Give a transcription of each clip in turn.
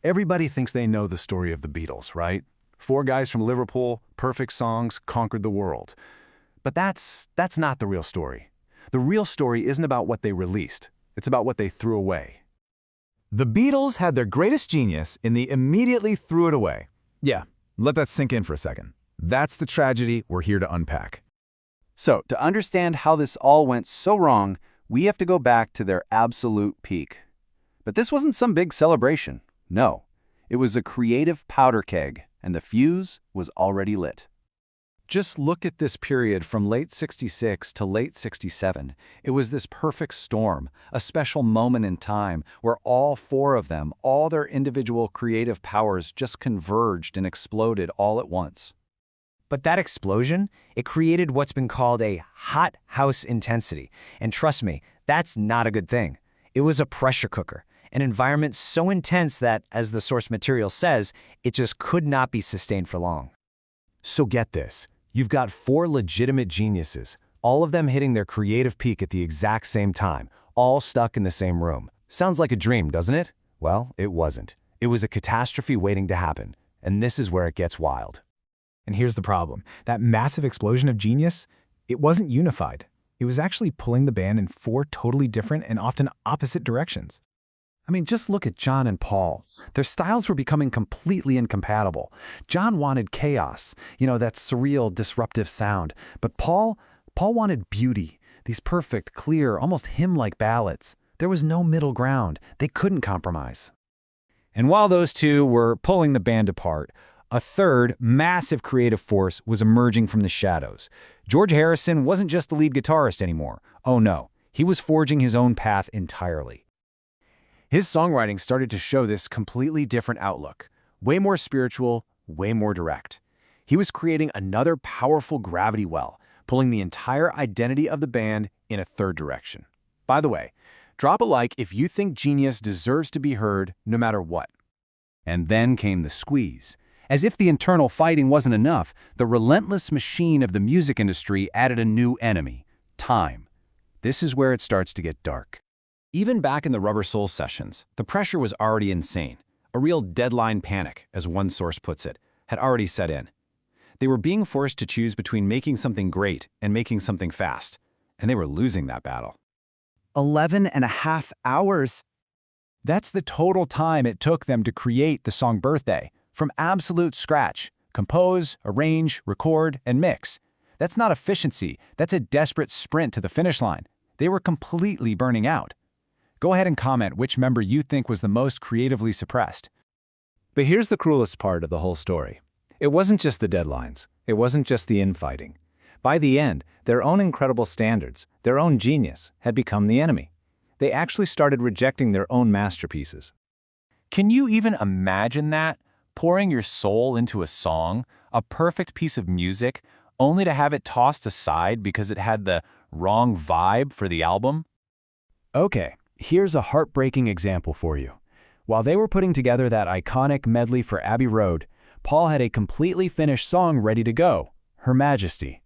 Everybody thinks they know the story of the Beatles, right? Four guys from Liverpool, perfect songs, conquered the world. But that's not the real story. The real story isn't about what they released. It's about what they threw away. The Beatles had their greatest genius and they immediately threw it away. Yeah, let that sink in for a second. That's the tragedy we're here to unpack. So, to understand how this all went so wrong, we have to go back to their absolute peak. But this wasn't some big celebration. No, it was a creative powder keg, and the fuse was already lit. Just look at this period from late '66 to late '67. It was this perfect storm, a special moment in time where all four of them, all their individual creative powers just converged and exploded all at once. But that explosion, it created what's been called a hot house intensity. And trust me, that's not a good thing. It was a pressure cooker, an environment so intense that, as the source material says, it just could not be sustained for long. So get this. You've got four legitimate geniuses, all of them hitting their creative peak at the exact same time, all stuck in the same room. Sounds like a dream, doesn't it? Well, it wasn't. It was a catastrophe waiting to happen. And this is where it gets wild. And here's the problem. That massive explosion of genius, it wasn't unified. It was actually pulling the band in four totally different and often opposite directions. I mean, just look at John and Paul. Their styles were becoming completely incompatible. John wanted chaos, that surreal, disruptive sound. But Paul wanted beauty, these perfect, clear, almost hymn-like ballads. There was no middle ground. They couldn't compromise. And while those two were pulling the band apart, a third, massive creative force was emerging from the shadows. George Harrison wasn't just the lead guitarist anymore. Oh no, he was forging his own path entirely. His songwriting started to show this completely different outlook, way more spiritual, way more direct. He was creating another powerful gravity well, pulling the entire identity of the band in a third direction. By the way, drop a like if you think genius deserves to be heard no matter what. And then came the squeeze. As if the internal fighting wasn't enough, the relentless machine of the music industry added a new enemy: time. This is where it starts to get dark. Even back in the Rubber Soul sessions, the pressure was already insane. A real deadline panic, as one source puts it, had already set in. They were being forced to choose between making something great and making something fast, and they were losing that battle. 11.5 hours. That's the total time it took them to create the song Birthday, from absolute scratch. Compose, arrange, record, and mix. That's not efficiency, that's a desperate sprint to the finish line. They were completely burning out. Go ahead and comment which member you think was the most creatively suppressed. But here's the cruelest part of the whole story. It wasn't just the deadlines. It wasn't just the infighting. By the end, their own incredible standards, their own genius, had become the enemy. They actually started rejecting their own masterpieces. Can you even imagine that? Pouring your soul into a song, a perfect piece of music, only to have it tossed aside because it had the wrong vibe for the album? Okay, here's a heartbreaking example for you. While they were putting together that iconic medley for Abbey Road, Paul had a completely finished song ready to go, Her Majesty.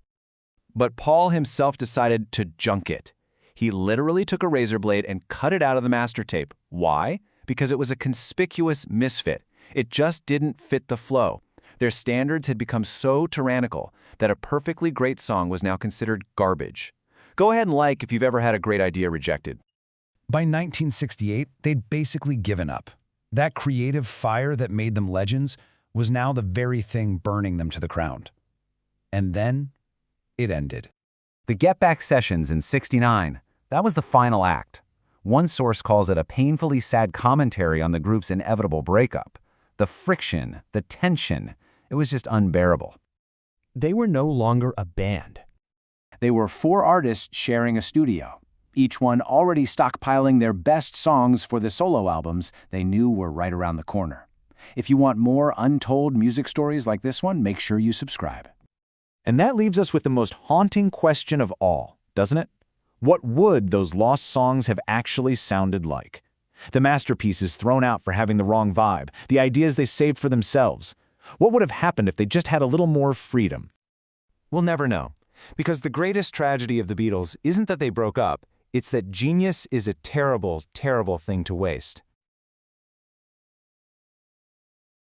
But Paul himself decided to junk it. He literally took a razor blade and cut it out of the master tape. Why? Because it was a conspicuous misfit. It just didn't fit the flow. Their standards had become so tyrannical that a perfectly great song was now considered garbage. Go ahead and like if you've ever had a great idea rejected. By 1968, they'd basically given up. That creative fire that made them legends was now the very thing burning them to the ground. And then, it ended. The Get Back sessions in '69, that was the final act. One source calls it a painfully sad commentary on the group's inevitable breakup. The friction, the tension, it was just unbearable. They were no longer a band. They were four artists sharing a studio, each one already stockpiling their best songs for the solo albums they knew were right around the corner. If you want more untold music stories like this one, make sure you subscribe. And that leaves us with the most haunting question of all, doesn't it? What would those lost songs have actually sounded like? The masterpieces thrown out for having the wrong vibe, the ideas they saved for themselves. What would have happened if they just had a little more freedom? We'll never know, because the greatest tragedy of the Beatles isn't that they broke up, it's that genius is a terrible, terrible thing to waste.